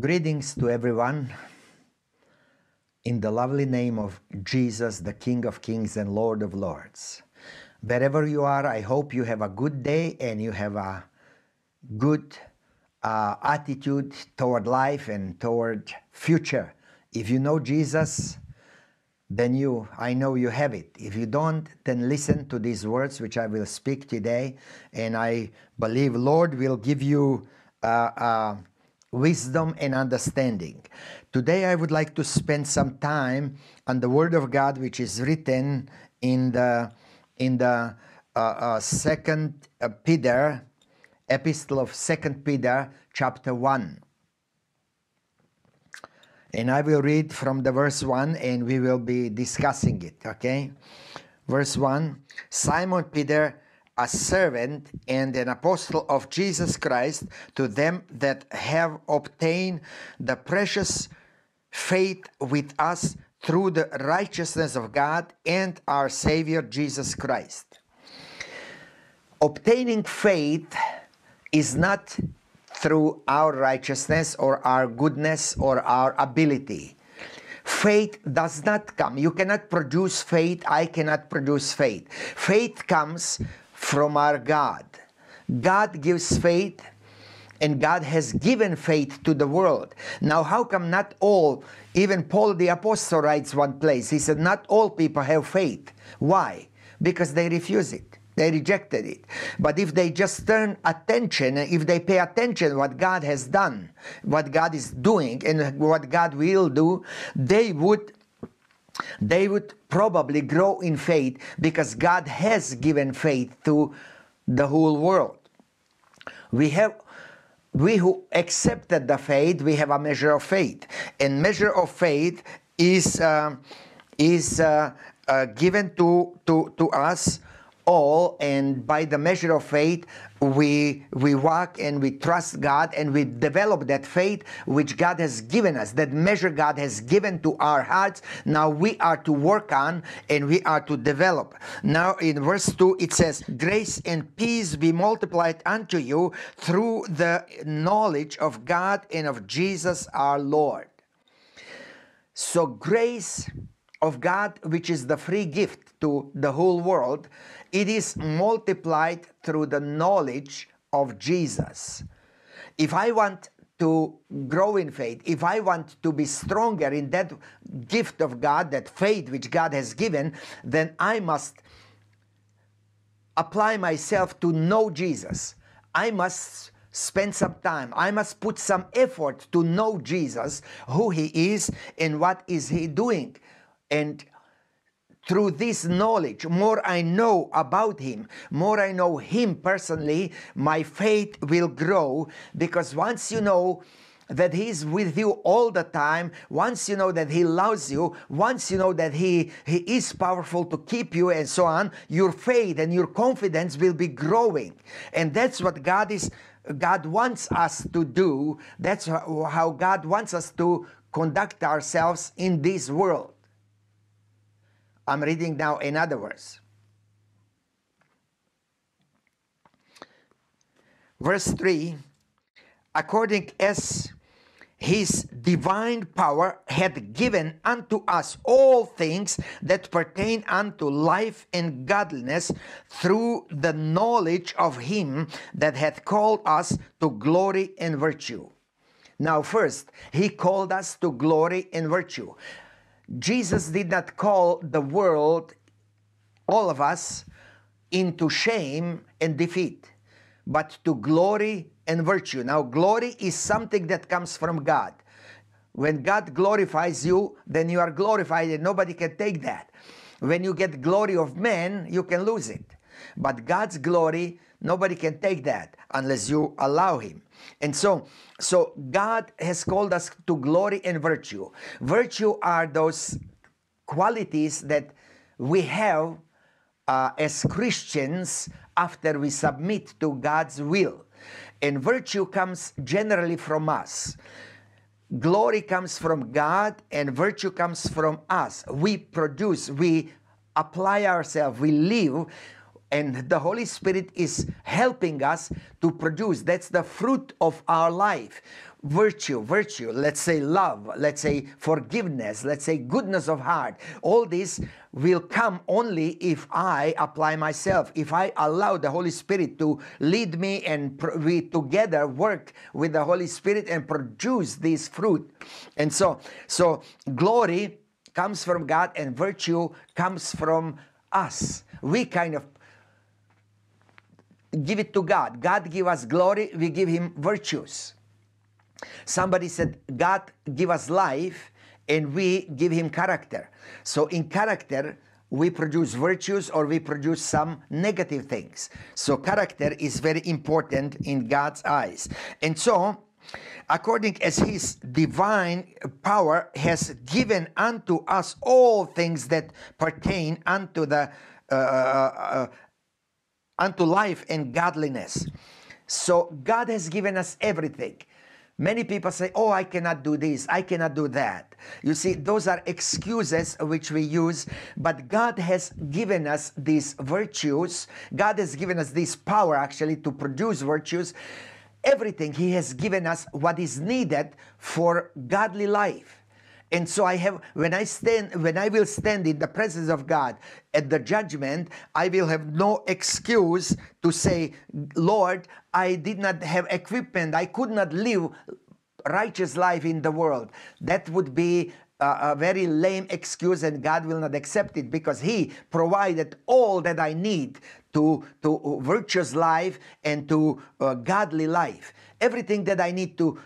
Greetings to everyone in the lovely name of Jesus, the King of Kings and Lord of Lords. Wherever you are, I hope you have a good day and you have a good attitude toward life and toward future. If you know Jesus, then I know you have it. If you don't, then listen to these words which I will speak today, and I believe Lord will give you wisdom and understanding. Today I would like to spend some time on the Word of God, which is written in the Second Peter, epistle of 2 Peter, chapter 1. And I will read from the verse 1 and we will be discussing it, okay? Verse 1, Simon Peter, a servant and an apostle of Jesus Christ, to them that have obtained the precious faith with us through the righteousness of God and our Savior Jesus Christ. Obtaining faith is not through our righteousness or our goodness or our ability. Faith does not come. You cannot produce faith. I cannot produce faith. Faith comes from our God. God gives faith, and God has given faith to the world. Now, how come not all, even Paul the Apostle writes one place, he said, not all people have faith. Why? Because they refuse it. They rejected it. But if they just turn attention, if they pay attention what God has done, what God is doing, and what God will do, they would probably grow in faith, because God has given faith to the whole world. We who accepted the faith, we have a measure of faith, and measure of faith is given to us all, and by the measure of faith we walk and we trust God, and we develop that faith which God has given us, that measure God has given to our hearts. Now we are to work on and we are to develop. Now in verse 2 it says, grace and peace be multiplied unto you through the knowledge of God and of Jesus our Lord. So grace of God, which is the free gift to the whole world, it is multiplied through the knowledge of Jesus. If I want to grow in faith, if I want to be stronger in that gift of God, that faith which God has given, then I must apply myself to know Jesus. I must spend some time. I must put some effort to know Jesus, who He is and what is He doing. And through this knowledge, more I know about Him, more I know Him personally, my faith will grow, because once you know that He is with you all the time, once you know that He loves you, once you know that He is powerful to keep you and so on, your faith and your confidence will be growing. And that's what God wants us to do. That's how God wants us to conduct ourselves in this world. I'm reading now another verse. Verse 3, according as His divine power hath given unto us all things that pertain unto life and godliness, through the knowledge of Him that hath called us to glory and virtue. Now first, He called us to glory and virtue. Jesus did not call the world, all of us, into shame and defeat, but to glory and virtue. Now, glory is something that comes from God. When God glorifies you, then you are glorified, and nobody can take that. When you get glory of man, you can lose it. But God's glory, nobody can take that unless you allow Him. And so God has called us to glory and virtue. Virtue are those qualities that we have as Christians after we submit to God's will. And virtue comes generally from us. Glory comes from God and virtue comes from us. We produce, we apply ourselves, we live And the Holy Spirit is helping us to produce. That's the fruit of our life. Virtue, let's say love, let's say forgiveness, let's say goodness of heart. All this will come only if I apply myself, if I allow the Holy Spirit to lead me, and we together work with the Holy Spirit and produce this fruit. And so glory comes from God and virtue comes from us. We kind of give it to God. God give us glory, we give him virtues. Somebody said, God give us life and we give him character. So in character, we produce virtues or we produce some negative things. So character is very important in God's eyes. And so, according as his divine power has given unto us all things that pertain unto the unto life and godliness. So God has given us everything. Many people say, oh, I cannot do this, I cannot do that. You see, those are excuses which we use, but God has given us these virtues. God has given us this power actually to produce virtues. Everything he has given us what is needed for godly life. And so when I will stand in the presence of God at the judgment, I will have no excuse to say, Lord, I did not have equipment, I could not live righteous life in the world. That would be a very lame excuse, and God will not accept it, because he provided all that I need to virtuous life and to godly life. Everything that I need to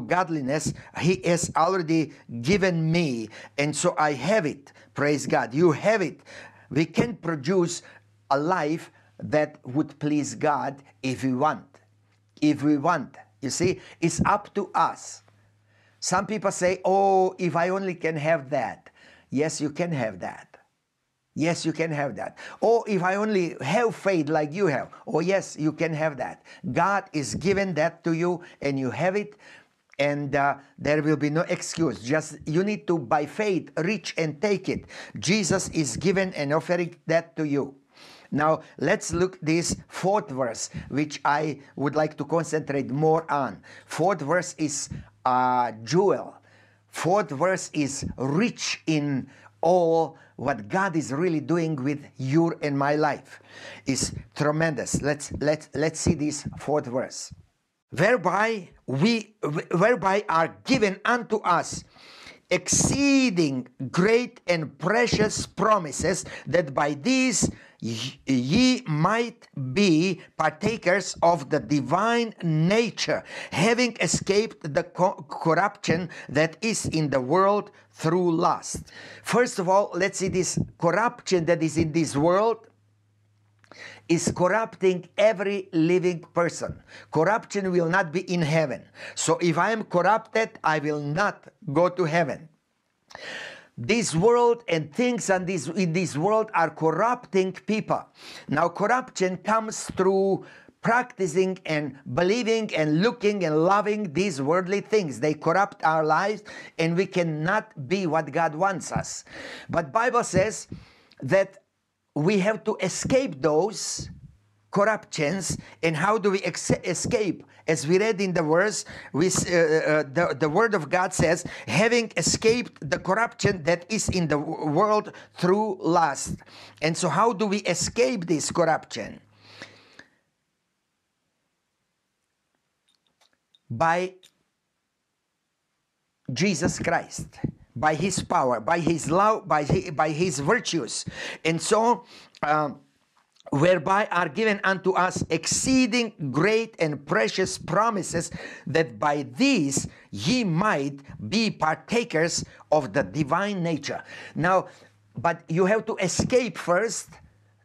godliness, he has already given me. And so I have it. Praise God. You have it. We can produce a life that would please God if we want. If we want. You see, it's up to us. Some people say, oh, if I only can have that. Yes, you can have that. Yes, you can have that. Oh, if I only have faith like you have. Oh, yes, you can have that. God is giving that to you and you have it, and there will be no excuse. Just you need to, by faith, reach and take it. Jesus is giving and offering that to you. Now, let's look this fourth verse, which I would like to concentrate more on. Fourth verse is jewel. Fourth verse is rich in all what God is really doing with your and my life. Is tremendous. Let's see this fourth verse. Whereby are given unto us exceeding great and precious promises, that by these ye might be partakers of the divine nature, having escaped the corruption that is in the world through lust. First of all, let's see this corruption that is in this world is corrupting every living person. Corruption will not be in heaven. So if I am corrupted, I will not go to heaven. This world and things in this world are corrupting people. Now, corruption comes through practicing and believing and looking and loving these worldly things. They corrupt our lives, and we cannot be what God wants us. But Bible says that we have to escape those corruptions. And how do we escape? As we read in the verse, the word of God says, having escaped the corruption that is in the world through lust. And so how do we escape this corruption? By Jesus Christ, by his power, by his love, by his virtues. And so whereby are given unto us exceeding great and precious promises, that by these ye might be partakers of the divine nature. Now, but you have to escape first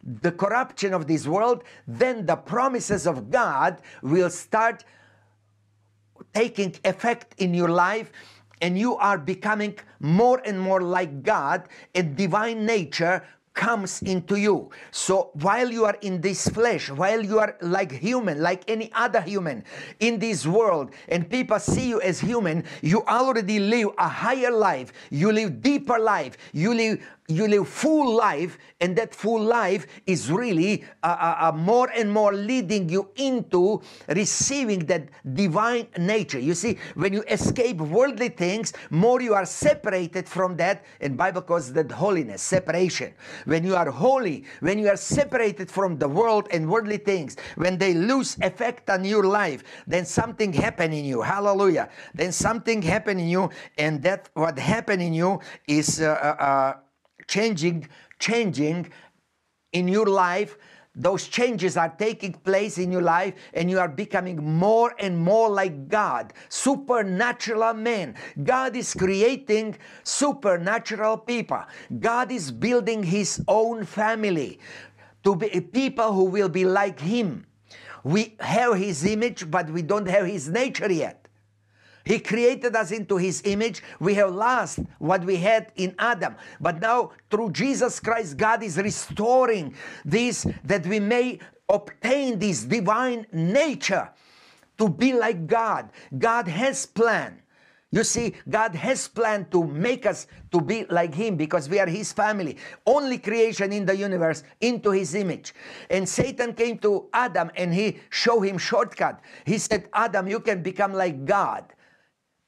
the corruption of this world, then the promises of God will start taking effect in your life, and you are becoming more and more like God, and divine nature comes into you. So while you are in this flesh, while you are like human, like any other human in this world, and people see you as human, you already live a higher life, you live deeper life, you live you live full life, and that full life is really more and more leading you into receiving that divine nature. You see, when you escape worldly things, more you are separated from that, and Bible calls that holiness, separation. When you are holy, when you are separated from the world and worldly things, when they lose effect on your life, then something happen in you. Hallelujah. Then something happen in you, and that what happened in you is changing in your life. Those changes are taking place in your life, and you are becoming more and more like God, supernatural man. God is creating supernatural people. God is building his own family to be people who will be like him. We have his image, but we don't have his nature yet. He created us into his image. We have lost what we had in Adam. But now, through Jesus Christ, God is restoring this, that we may obtain this divine nature to be like God. God has planned. You see, God has planned to make us to be like him, because we are his family. Only creation in the universe into his image. And Satan came to Adam and he showed him shortcut. He said, Adam, you can become like God.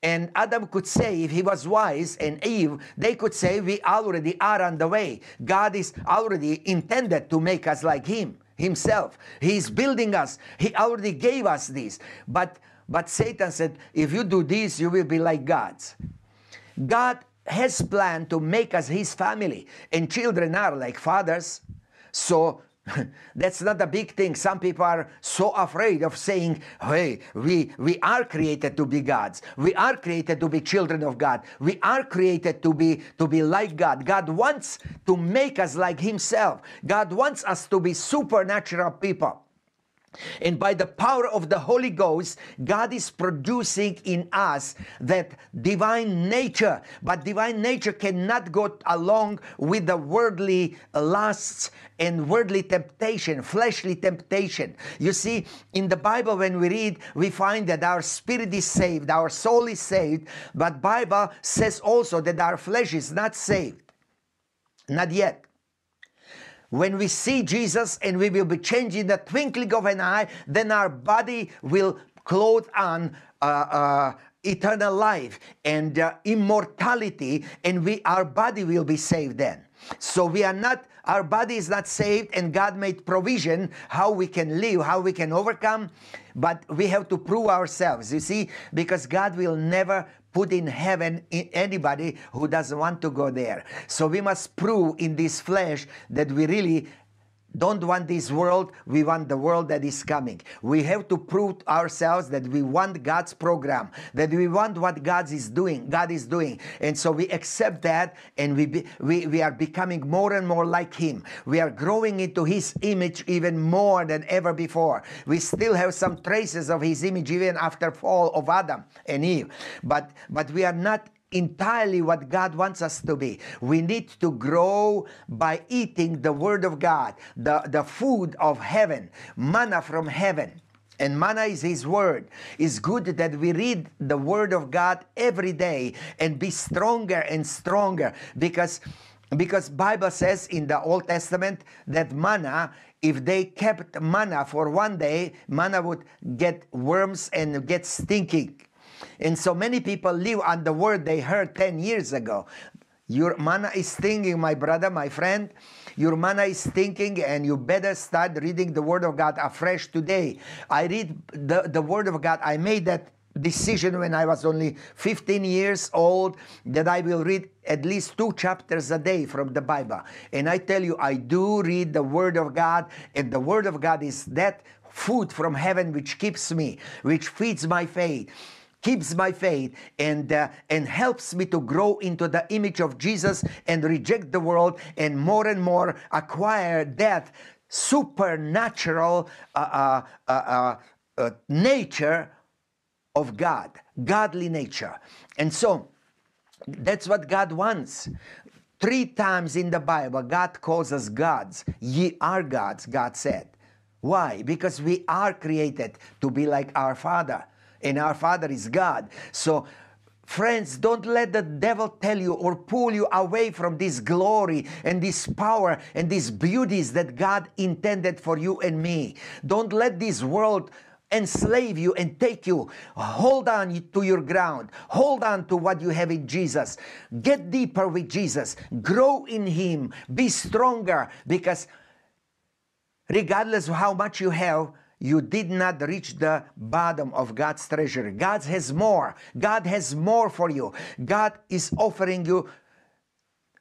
And Adam could say, if he was wise, and Eve, they could say, we already are on the way. God is already intended to make us like him, himself. He's building us. He already gave us this. But Satan said, if you do this, you will be like gods. God has planned to make us his family. And children are like fathers. So that's not a big thing. Some people are so afraid of saying, hey, we are created to be gods. We are created to be children of God. We are created to be like God. God wants to make us like himself. God wants us to be supernatural people. And by the power of the Holy Ghost, God is producing in us that divine nature. But divine nature cannot go along with the worldly lusts and worldly temptation, fleshly temptation. You see, in the Bible, when we read, we find that our spirit is saved, our soul is saved, but Bible says also that our flesh is not saved. Not yet. When we see Jesus and we will be changed in the twinkling of an eye, then our body will clothe on eternal life and immortality, and our body will be saved then. So we are not, our body is not saved, and God made provision how we can live, how we can overcome, but we have to prove ourselves, you see, because God will never put in heaven anybody who doesn't want to go there. So we must prove in this flesh that we really don't want this world, we want the world that is coming. We have to prove ourselves that we want God's program, that we want what God is doing. And so we accept that, and we are becoming more and more like him. We are growing into his image even more than ever before. We still have some traces of his image even after fall of Adam and Eve. But we are not entirely what God wants us to be. We need to grow by eating the Word of God, the food of heaven, manna from heaven. And manna is his word. It's good that we read the Word of God every day and be stronger and stronger, because Bible says in the Old Testament that manna, if they kept manna for one day, manna would get worms and get stinking. And so many people live on the word they heard 10 years ago. Your manna is stinking, my brother, my friend. Your manna is stinking, and you better start reading the Word of God afresh today. I read the Word of God. I made that decision when I was only 15 years old, that I will read at least 2 chapters a day from the Bible. And I tell you, I do read the Word of God, and the Word of God is that food from heaven which keeps me, which feeds my faith, keeps my faith, and helps me to grow into the image of Jesus and reject the world, and more acquire that supernatural nature of God, godly nature. And so that's what God wants. 3 times in the Bible, God calls us gods. Ye are gods, God said. Why? Because we are created to be like our Father. And our Father is God. So Friends, don't let the devil tell you or pull you away from this glory and this power and these beauties that God intended for you and me. Don't let this world enslave you and take you. Hold on to your ground. Hold on to what you have in Jesus. Get deeper with Jesus. Grow in Him. Be stronger, because regardless of how much you have, you did not reach the bottom of God's treasure. God has more. God has more for you. God is offering you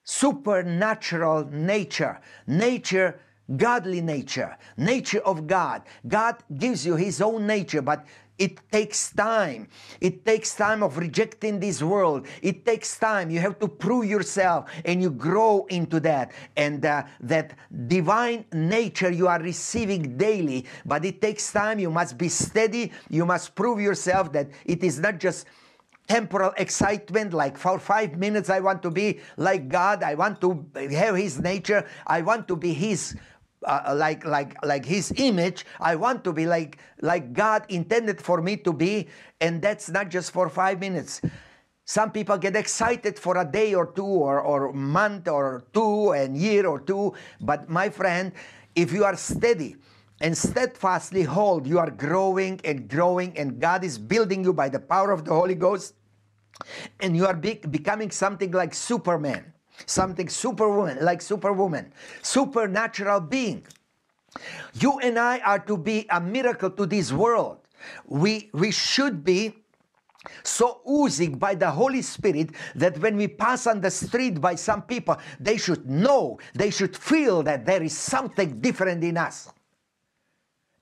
supernatural nature. Nature, godly nature. Nature of God. God gives you His own nature, but it takes time. It takes time of rejecting this world. It takes time. You have to prove yourself, and you grow into that. And that divine nature you are receiving daily. But it takes time. You must be steady. You must prove yourself that it is not just temporal excitement, like for 5 minutes I want to be like God. I want to have His nature. I want to be His like His image. I want to be like God intended for me to be, and that's not just for 5 minutes. Some people get excited for a day or two, or month or two, and year or two. But my friend, if you are steady and steadfastly hold, you are growing and growing, and God is building you by the power of the Holy Ghost, and you are becoming something like Superman. Something superwoman, like Superwoman, supernatural being. You and I are to be a miracle to this world. We should be so oozing by the Holy Spirit that when we pass on the street by some people, they should know, they should feel that there is something different in us.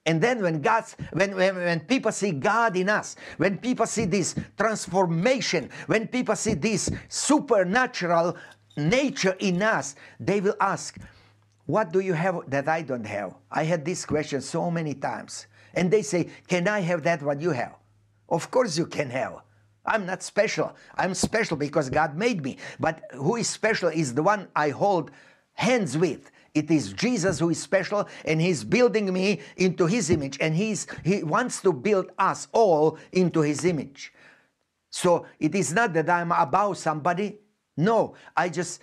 And then when people see God in us, when people see this transformation, when people see this supernatural nature in us, they will ask, what do you have that I don't have? I had this question so many times. And they say, can I have that what you have? Of course you can have. I'm not special. I'm special because God made me. But who is special is the one I hold hands with. It is Jesus who is special, and He's building me into His image. And He wants to build us all into His image. So it is not that I'm above somebody. No, I just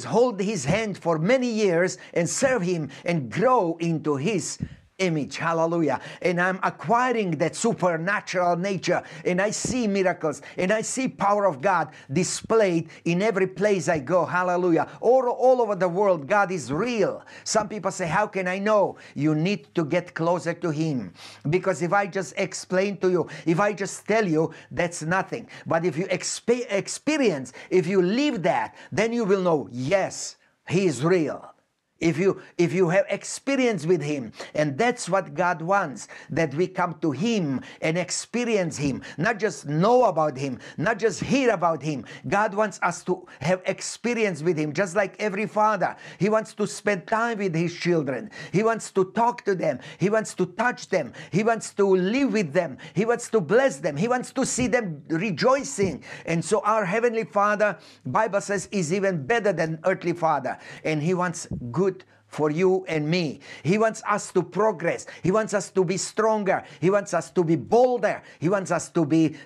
hold His hand for many years and serve Him and grow into His image. Hallelujah. And I'm acquiring that supernatural nature, and I see miracles, and I see power of God displayed in every place I go. Hallelujah. All over the world, God is real. Some people say, how can I know? You need to get closer to Him, because if I just explain to you, if I just tell you, that's nothing. But if you experience, if you live that, then you will know, yes, He is real. If you have experience with Him, and that's what God wants, that we come to Him and experience Him, not just know about Him, not just hear about Him. God wants us to have experience with Him, just like every father. He wants to spend time with His children. He wants to talk to them. He wants to touch them. He wants to live with them. He wants to bless them. He wants to see them rejoicing. And so our Heavenly Father, Bible says, is even better than earthly father, and He wants good for you and me. He wants us to progress. He wants us to be stronger. He wants us to be bolder. He wants us to be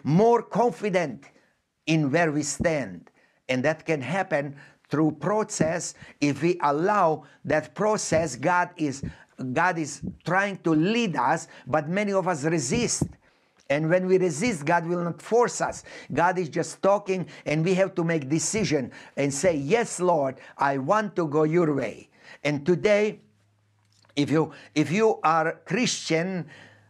more confident in where we stand. And that can happen through process. If we allow that process, God is trying to lead us, but many of us resist. And when we resist, God will not force us. God is just talking, and we have to make decision and say, yes, Lord, I want to go your way. And today, if you are Christian,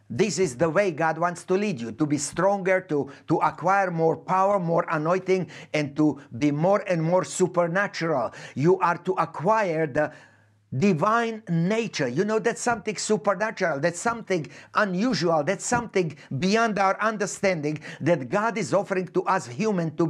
this is the way God wants to lead you, to be stronger, to acquire more power, more anointing, and to be more and more supernatural. You are to acquire the divine nature. You know, that's something supernatural. That's something unusual. That's something beyond our understanding that God is offering to us human to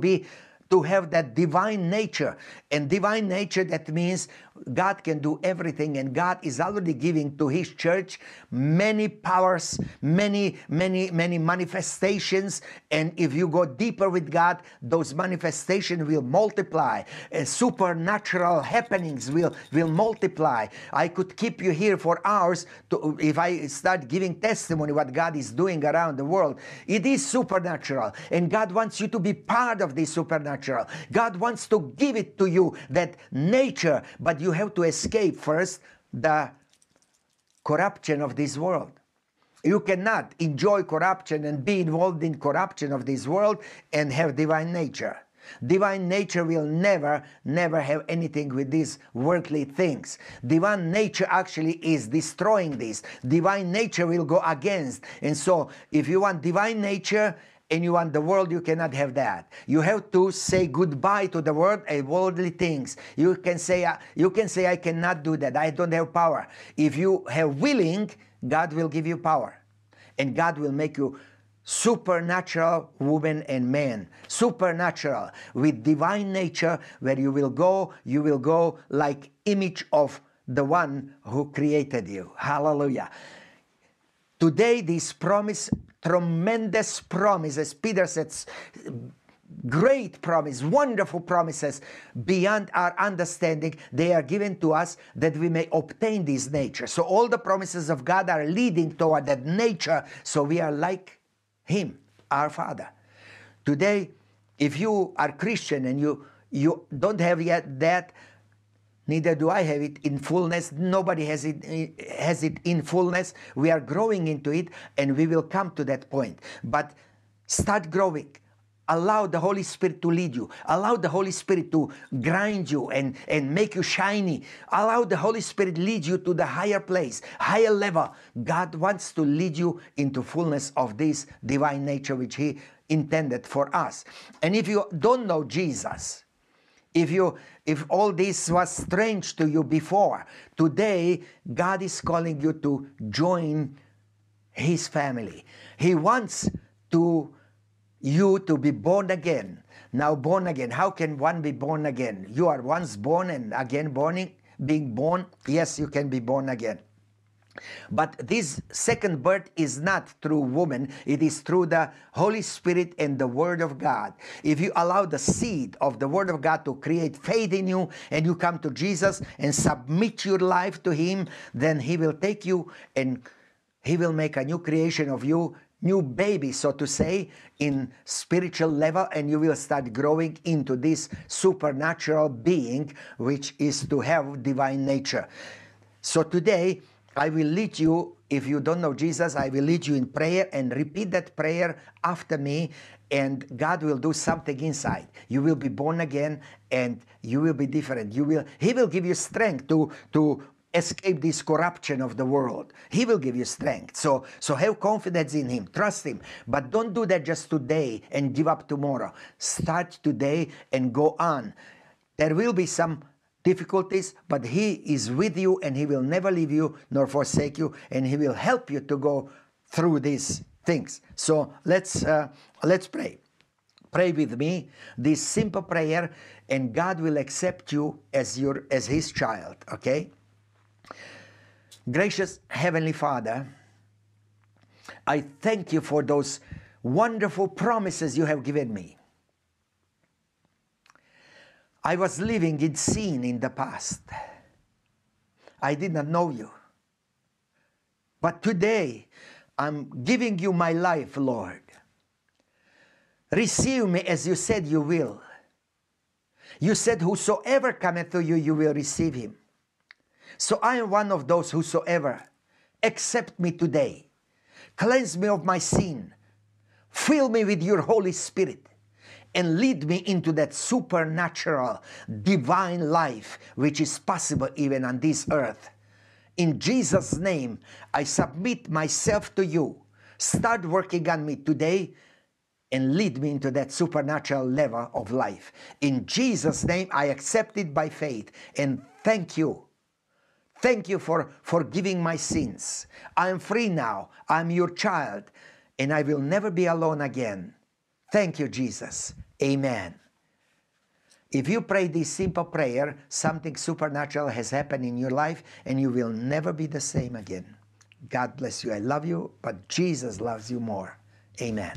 to have that divine nature. And divine nature, that means God can do everything, and God is already giving to His church many powers, many manifestations. And if you go deeper with God, those manifestations will multiply. Supernatural happenings will multiply. I could keep you here for hours if I start giving testimony what God is doing around the world. It is supernatural, and God wants you to be part of this supernatural. God wants to give it to you, that nature, but you have to escape first the corruption of this world. You cannot enjoy corruption and be involved in corruption of this world and have divine nature. Divine nature will never have anything with these worldly things. Divine nature actually is destroying this. Divine nature will go against. And so if you want divine nature and you want the world, you cannot have that. You have to say goodbye to the world and worldly things. You can say, I cannot do that. I don't have power. If you have willing, God will give you power. And God will make you supernatural woman and man. Supernatural with divine nature, where you will go like image of the one who created you. Hallelujah. Today, this promise, tremendous promise, as Peter said, great promise, wonderful promises beyond our understanding, they are given to us that we may obtain this nature. So all the promises of God are leading toward that nature, so we are like Him, our Father. Today, if you are Christian and you don't have yet that, neither do I have it in fullness. Nobody has it in fullness. We are growing into it, and we will come to that point. But start growing. Allow the Holy Spirit to lead you. Allow the Holy Spirit to grind you and make you shiny. Allow the Holy Spirit lead you to the higher place, higher level. God wants to lead you into fullness of this divine nature which He intended for us. And if you don't know Jesus, if all this was strange to you before, today God is calling you to join His family. He wants you to be born again. Now, born again. How can one be born again? You are once born and again being born. Yes, you can be born again. But this second birth is not through woman. It is through the Holy Spirit and the Word of God. If you allow the seed of the Word of God to create faith in you, and you come to Jesus and submit your life to Him, then He will take you and He will make a new creation of you, new baby, so to say, in spiritual level, and you will start growing into this supernatural being, which is to have divine nature. So today, I will lead you, if you don't know Jesus, I will lead you in prayer, and repeat that prayer after me, and God will do something inside. You will be born again, and you will be different. He will give you strength to escape this corruption of the world. He will give you strength. So have confidence in Him. Trust Him. But don't do that just today and give up tomorrow. Start today and go on. There will be some difficulties, but He is with you, and He will never leave you nor forsake you, and He will help you to go through these things. So let's pray. Pray with me this simple prayer, and God will accept you as His child. Okay? Gracious Heavenly Father, I thank You for those wonderful promises You have given me. I was living in sin in the past. I did not know You. But today, I'm giving You my life, Lord. Receive me as You said You will. You said, whosoever cometh to You, You will receive him. So I am one of those whosoever. Accept me today. Cleanse me of my sin. Fill me with Your Holy Spirit. And lead me into that supernatural, divine life which is possible even on this earth. In Jesus' name, I submit myself to You. Start working on me today and lead me into that supernatural level of life. In Jesus' name, I accept it by faith, and thank You. Thank You for forgiving my sins. I am free now. I am Your child, and I will never be alone again. Thank You, Jesus. Amen. If you pray this simple prayer, something supernatural has happened in your life and you will never be the same again. God bless you. I love you, but Jesus loves you more. Amen.